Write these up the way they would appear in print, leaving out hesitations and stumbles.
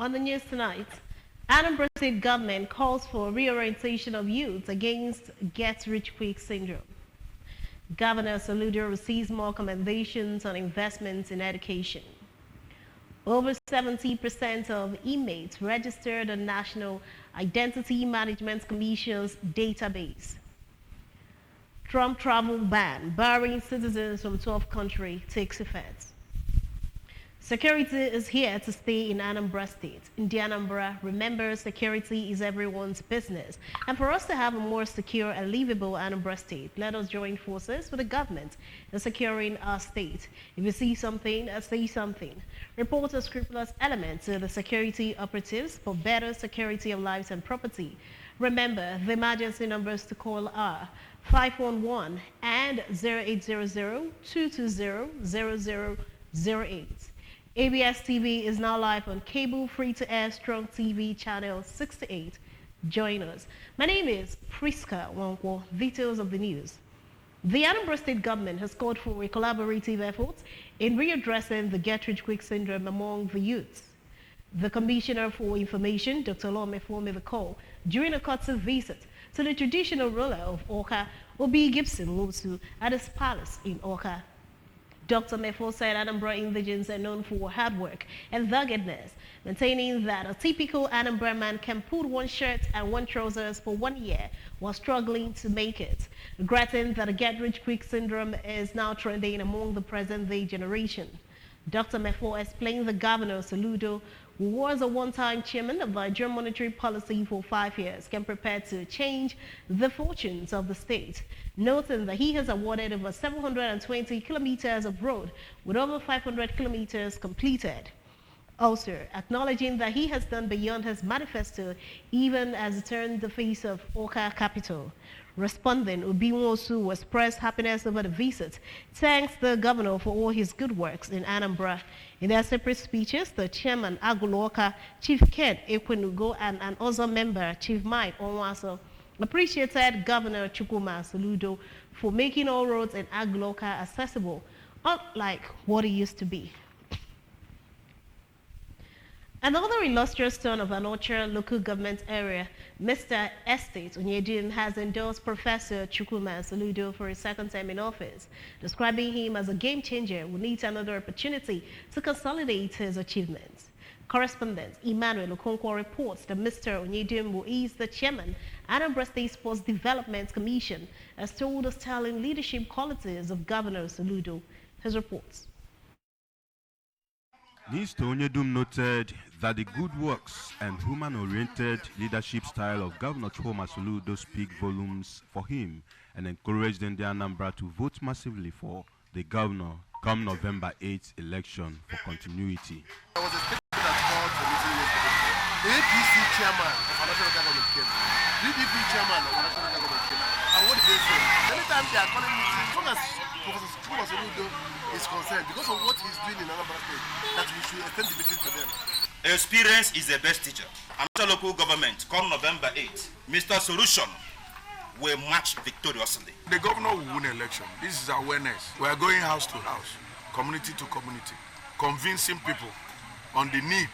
On the news tonight, Anambra State government calls for reorientation of youth against get-rich-quick syndrome. Governor Soludo receives more commendations on investments in education. Over 70% of inmates registered on National Identity Management Commission's database. Trump travel ban barring citizens from 12 countries takes effect. Security is here to stay in Anambra State. In the Anambra, remember, security is everyone's business. And for us to have a more secure and livable Anambra State, let us join forces with the government in securing our state. If you see something, say something. Report a scrupulous element to the security operatives for better security of lives and property. Remember, the emergency numbers to call are 511 and 0800-220-0008. ABS TV is now live on cable free-to-air Strong TV channel 68. Join us. My name is Priska Wankwo. Details of the news. The Anambra State government has called for a collaborative effort in readdressing the get-rich-quick syndrome among the youths. The Commissioner for Information, Dr. Lomefo, made the call during a courtesy visit to the traditional ruler of Awka, Obi Gibson Wosu, at his palace in Awka. Dr. Mefo said Anambra indigents are known for hard work and doggedness, maintaining that a typical Anambra man can put one shirt and one trousers for 1 year while struggling to make it, regretting that a get-rich-quick syndrome is now trending among the present-day generation. Dr. Mefo explained the Governor Soludo, who was a one-time chairman of Nigerian monetary policy for 5 years, can prepare to change the fortunes of the state, noting that he has awarded over 720 kilometers of road with over 500 kilometers completed. Also, acknowledging that he has done beyond his manifesto, even as he turned the face of Awka capital. Responding, Obi Nwosu expressed happiness over the visit, thanks the governor for all his good works in Anambra. In their separate speeches, the chairman, Aguloka, Chief Ken Ekwenugo, and an other member, Chief Mike Onwaso, appreciated Governor Chukwuma Soludo for making all roads in Aguloka accessible, unlike what it used to be. Another illustrious son of an Ocha local government area, Mr. Estate Onyedin, has endorsed Professor Chukwuma Soludo for his second term in office, describing him as a game changer who needs another opportunity to consolidate his achievements. Correspondent Emmanuel Okonkwo reports that Mr. Onyedin, who is the chairman, Anambra State Sports Development Commission, has told the sterling leadership qualities of Governor Soludo. His reports. Mr. Onyedum noted that the good works and human-oriented leadership style of Governor Chukwuma Soludo speak volumes for him and encouraged the Anambra to vote massively for the governor come November 8th election for continuity. There was a statement that called for meeting yesterday. The APC chairman of our national government came. PDP chairman of our national government came. And what did they say? Anytime they are calling meetings, as long as Professor Chukwuma Soludo is concerned, because of what he's doing in Anambra State, that we should extend the meeting to them. Experience is the best teacher. Another local government, come November 8th, Mr. Solution will march victoriously. The governor will win election. This is awareness. We are going house to house, community to community, convincing people on the need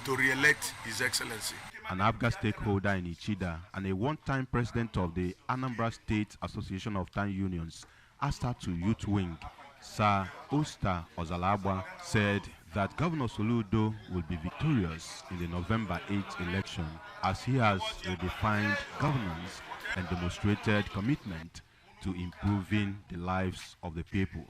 to re-elect His Excellency. An ABGA stakeholder in Ichida and a one-time president of the Anambra State Association of Town Unions, Asta to Youth Wing, Sir Oster Ozalabwa, said that Governor Soludo will be victorious in the November 8th election as he has redefined governance and demonstrated commitment to improving the lives of the people.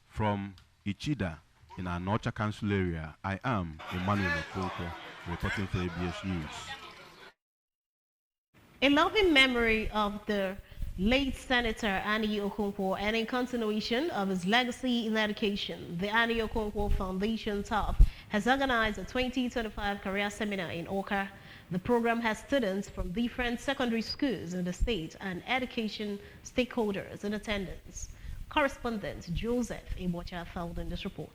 From Ichida, in our Nocha Council area, I am Emmanuel Okonkwo, reporting for ABS News. In loving memory of the late Senator Annie Okonkwo and in continuation of his legacy in education, the Annie Okonkwo Foundation TAF has organized a 2025 career seminar in Awka. The program has students from different secondary schools in the state and education stakeholders in attendance. Correspondent Joseph Ibocha filed in this report.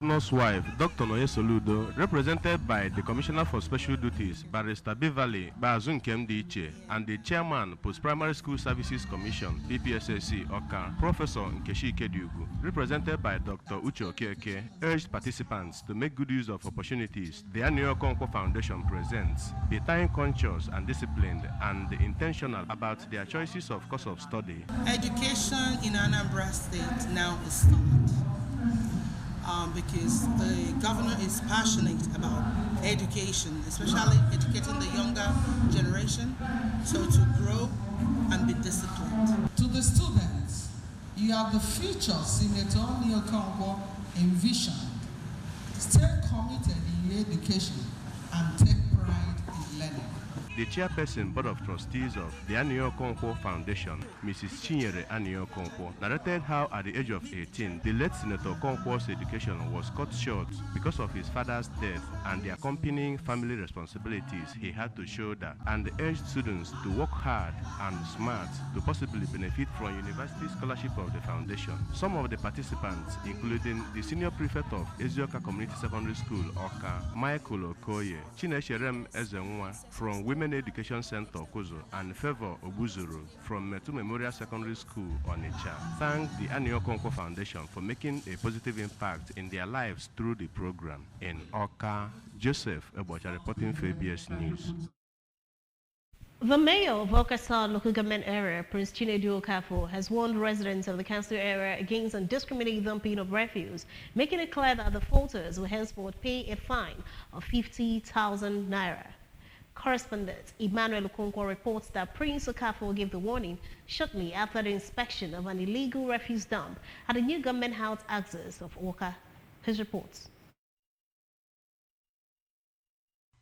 Governor's wife, Dr. Noye Soludo, represented by the Commissioner for Special Duties, Barrister Bivali Bazunkem Diche, and the Chairman, Post-Primary School Services Commission, PPSSC, Oka, Professor Nkeshi Kedugu, represented by Dr. Uche Okeke, urged participants to make good use of opportunities the annual Conco Foundation presents, be time-conscious and disciplined, and intentional about their choices of course of study. Education in Anambra State now is stalled. Because the governor is passionate about education, especially educating the younger generation, so to grow and be disciplined. To the students, you are the future Senator Niokongo envisioned. Stay committed in your education and take pride in learning. The chairperson board of trustees of the Anio Konko Foundation, Mrs. Chinyere Anio Konko, narrated how at the age of 18, the late Senator Konko's education was cut short because of his father's death and the accompanying family responsibilities he had to shoulder, and urged students to work hard and smart to possibly benefit from university scholarship of the foundation. Some of the participants, including the senior prefect of Ezioka Community Secondary School, Oka, Michael Okoye, Chinesherem Ezenwa from Women Education Center, Kozo, and Favor Obuzuru from Metu Memorial Secondary School, Onitsha, thanked the Anio Konko Foundation for making a positive impact in their lives through the program. In Oka, Joseph Ebocha reporting for ABS News. The mayor of Oka South local government area, Prince Chinedu Okafo, has warned residents of the council area against undiscriminated dumping of refuse, making it clear that the faulters will henceforth pay a fine of 50,000 naira. Correspondent Emmanuel Okonkwo reports that Prince Okafo gave the warning shortly after the inspection of an illegal refuse dump at the new government house access of Oka. His reports.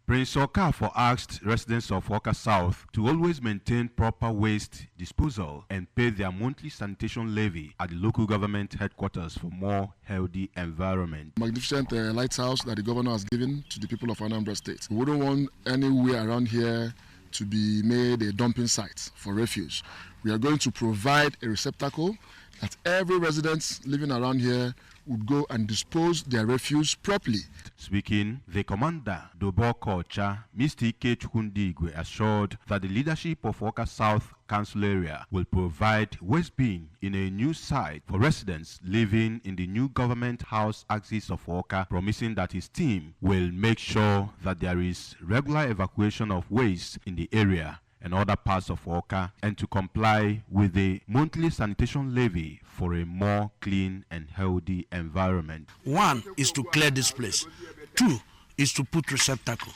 Prince Okafo asked residents of Oka South to always maintain proper waste disposal and pay their monthly sanitation levy at the local government headquarters for more healthy environment. Magnificent lighthouse that the governor has given to the people of Anambra State. We wouldn't want anywhere around here to be made a dumping site for refuse. We are going to provide a receptacle that every resident living around here would go and dispose their refuse properly. Speaking, the commander, Dobo Kocha, Mr. Ike Chukundigwe, assured that the leadership of Oka South Council area will provide waste bin in a new site for residents living in the new government house axis of Oka, promising that his team will make sure that there is regular evacuation of waste in the area and other parts of Oka, and to comply with the monthly sanitation levy for a more clean and healthy environment. 1 is to clear this place. 2 is to put receptacle.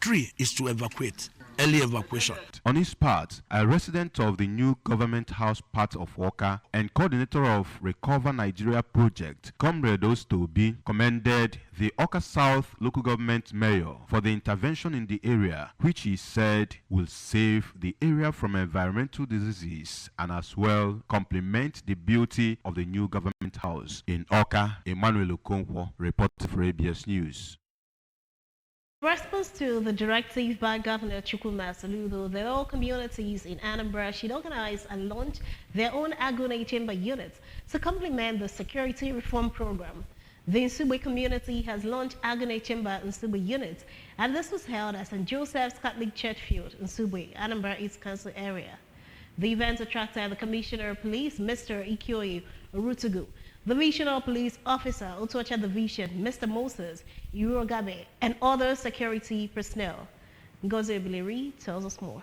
3 is to evacuate. Early evacuation. On his part, a resident of the new government house part of Oka and coordinator of Recover Nigeria project, Comrade Ostobi, commended the Oka South local government mayor for the intervention in the area, which he said will save the area from environmental diseases and as well complement the beauty of the new government house. In Oka, Emmanuel Okonkwo reported for ABS News. In response to the directive by Governor Chukwuma Soludo, the all communities in Anambra should organize and launch their own agri chamber units to complement the security reform program. The Nsugbe community has launched agri chamber Nsugbe units, and this was held at St. Joseph's Catholic Church Field, Nsugbe, Anambra East Council area. The event attracted the Commissioner of Police, Mr. Ikioye Orutugu, the Regional Police Officer, Otocha Division, Mr. Moses Irogabe, and other security personnel. Ngozi Obileri tells us more.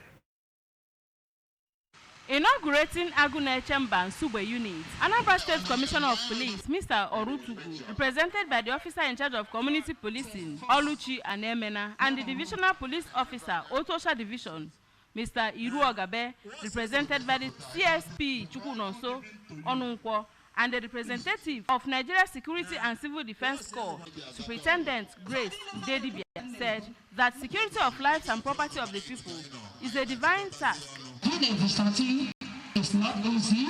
Inaugurating Agune Chamber Nsugbe Unit, Anambra State Commissioner of Police, Mr. Orutugu, represented by the officer in charge of community policing, Oluchi Anemena, and the Divisional Police Officer, Otosha Division, Mr. Iruogabe, represented by the CSP Chukunonso Onunkwo, and the representative of Nigeria Security and Civil Defense Corps, Superintendent Grace Dedibia, said that security of lives and property of the people is a divine task. Doing a vigilante is not easy,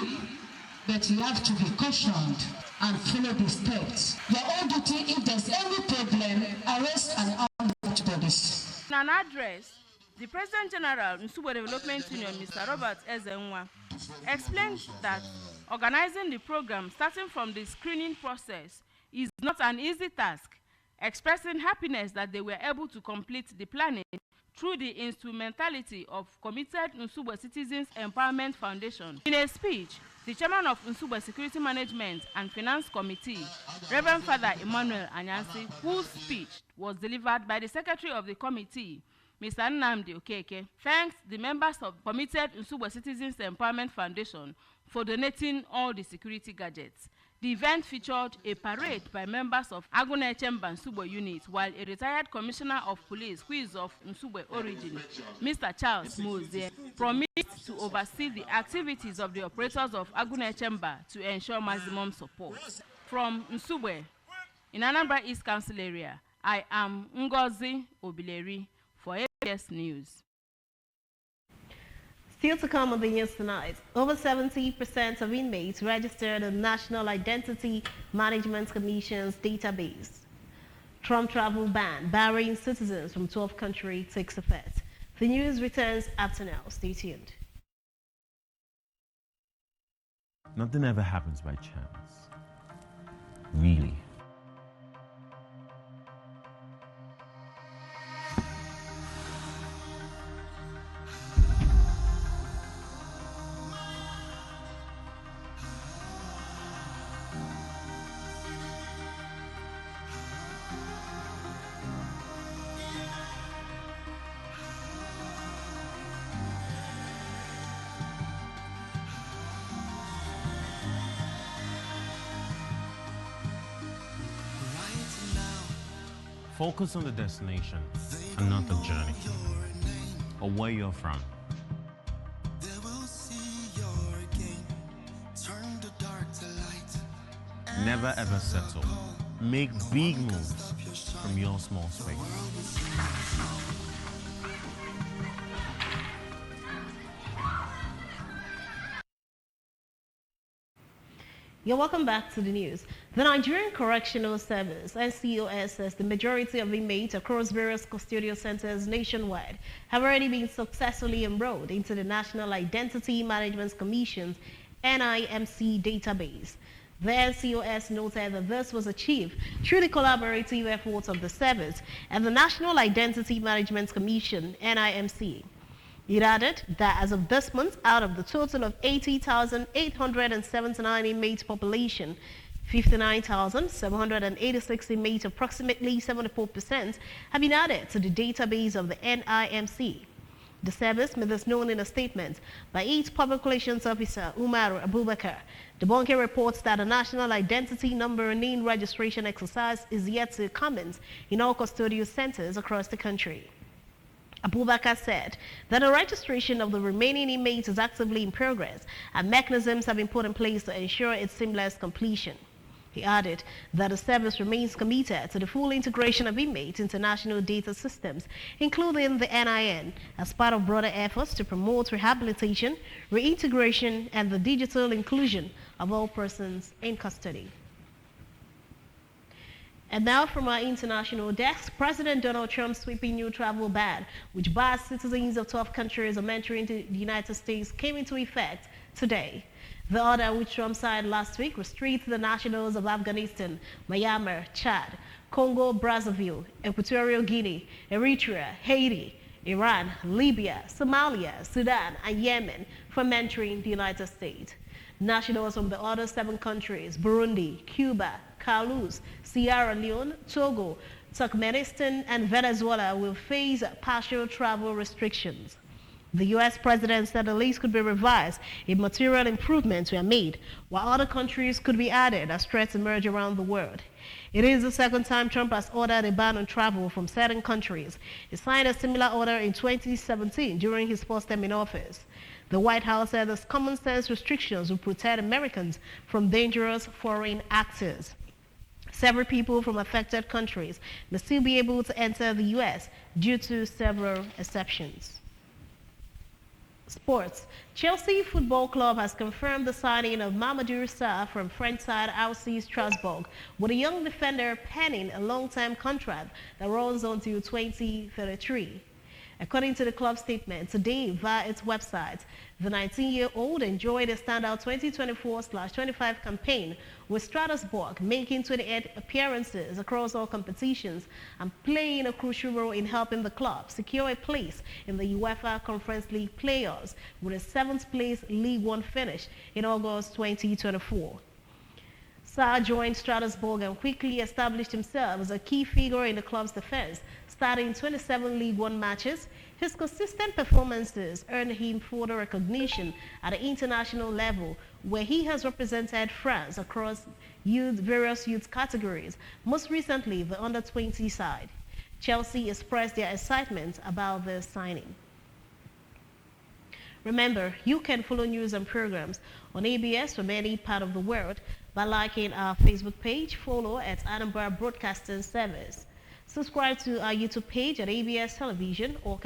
but you have to be cautioned and follow the steps. Your own duty, if there's any problem, arrest and arm bodies. In an address, the President General Nsugbe Development Union, Mr. Robert Ezenwa, explained that organizing the program starting from the screening process is not an easy task, expressing happiness that they were able to complete the planning through the instrumentality of committed Nsugbe Citizens Empowerment Foundation. In a speech, the chairman of Nsugbe Security Management and Finance Committee, Reverend Father Emmanuel Anyansi, whose speech was delivered by the secretary of the committee, Mr. Nnamdi Okeke, thanked the members of committed Nsugbe Citizens Empowerment Foundation for donating all the security gadgets. The event featured a parade by members of Agunechemba Nsugbe unit, while a retired commissioner of police, who is of Nsugbe origin, Mr. Charles Mozie, promised to oversee the activities of the operators of Agunechemba to ensure maximum support. From Nsugbe, in Anambra East Council area, I am Ngozi Obileri for ABS News. Still to come on the news tonight, over 70% of inmates registered in the National Identity Management Commission's database. Trump travel ban barring citizens from 12 countries takes effect. The news returns after now. Stay tuned. Nothing ever happens by chance. Really. Focus on the destination and not the journey, or where you're from. Never ever settle. Make big moves from your small space. You're welcome back to the news. The Nigerian Correctional Service, NCOS, says the majority of inmates across various custodial centers nationwide have already been successfully enrolled into the National Identity Management Commission's NIMC database. The NCOS noted that this was achieved through the collaborative efforts of the service and the National Identity Management Commission, NIMC. It added that as of this month, out of the total of 80,879 inmates population, 59,786 inmates, approximately 74%, have been added to the database of the NIMC. The service made this known in a statement by its Public Relations Officer, Umar Abubakar. The debunking reports that a national identity number and name registration exercise is yet to commence in all custodial centers across the country. Abubakar said that the registration of the remaining inmates is actively in progress and mechanisms have been put in place to ensure its seamless completion. He added that the service remains committed to the full integration of inmates into national data systems, including the NIN, as part of broader efforts to promote rehabilitation, reintegration, and the digital inclusion of all persons in custody. And now from our international desk, President Donald Trump's sweeping new travel ban, which bars citizens of 12 countries from entering into the United States, came into effect today. The order, which Trump signed last week, restricts the nationals of Afghanistan, Myanmar, Chad, Congo, Brazzaville, Equatorial Guinea, Eritrea, Haiti, Iran, Libya, Somalia, Sudan, and Yemen from entering the United States. Nationals from the other 7 countries, Burundi, Cuba, Carlos, Sierra Leone, Togo, Turkmenistan, and Venezuela, will face partial travel restrictions. The U.S. president said the list could be revised if material improvements were made, while other countries could be added as threats emerge around the world. It is the second time Trump has ordered a ban on travel from certain countries. He signed a similar order in 2017 during his first term in office. The White House said those common sense restrictions will protect Americans from dangerous foreign actors. Several people from affected countries may still be able to enter the U.S. due to several exceptions. Sports. Chelsea Football Club has confirmed the signing of Mamadou Sarr from French side RC Strasbourg, with a young defender penning a long-term contract that runs until 2033. According to the club statement, today via its website, the 19-year-old enjoyed a standout 2024/25 campaign with Strasbourg, making 28 appearances across all competitions and playing a crucial role in helping the club secure a place in the UEFA Conference League playoffs with a 7th-place League One finish in August 2024. Sarr joined Strasbourg and quickly established himself as a key figure in the club's defense, starting 27 League One matches. His consistent performances earned him further recognition at the international level, where he has represented France across various youth categories, most recently the under-20 side. Chelsea expressed their excitement about the signing. Remember, you can follow news and programs on ABS from any part of the world by liking our Facebook page, follow at Anambra Broadcasting Service. Subscribe to our YouTube page at ABS Television, or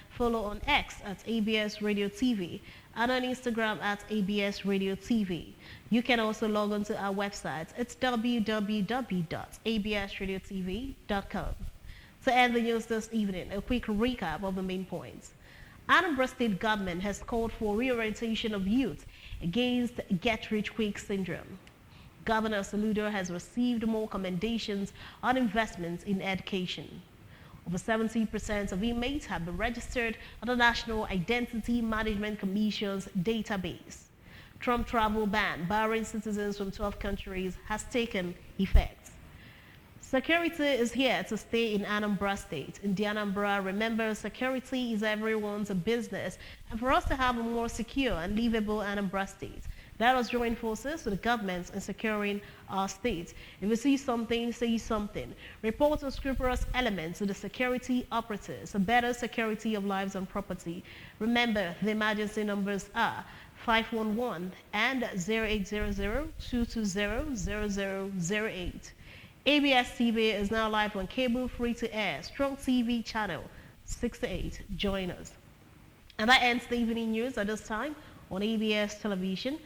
follow on X at ABS Radio TV and on Instagram at ABS Radio TV. You can also log on to our website. It's www.absradiotv.com. To end the news this evening, a quick recap of the main points. Anambra State government has called for reorientation of youth against get-rich-quick syndrome. Governor Soludo has received more commendations on investments in education. Over 70% of inmates have been registered on the National Identity Management Commission's database. Trump travel ban barring citizens from 12 countries has taken effect. Security is here to stay in Anambra State. In the Anambra, remember, security is everyone's business, and for us to have a more secure and livable Anambra State, let us join forces with the government in securing our state. If you see something, say something. Report unscrupulous elements to the security operatives, a better security of lives and property. Remember, the emergency numbers are 511 and 0800-220-0008. ABS TV is now live on cable, free-to-air, Strong TV channel 68. Join us. And that ends the evening news at this time on ABS Television.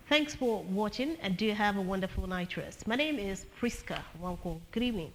Thanks for watching and do have a wonderful night rest. My name is Priska Wanko. Good evening.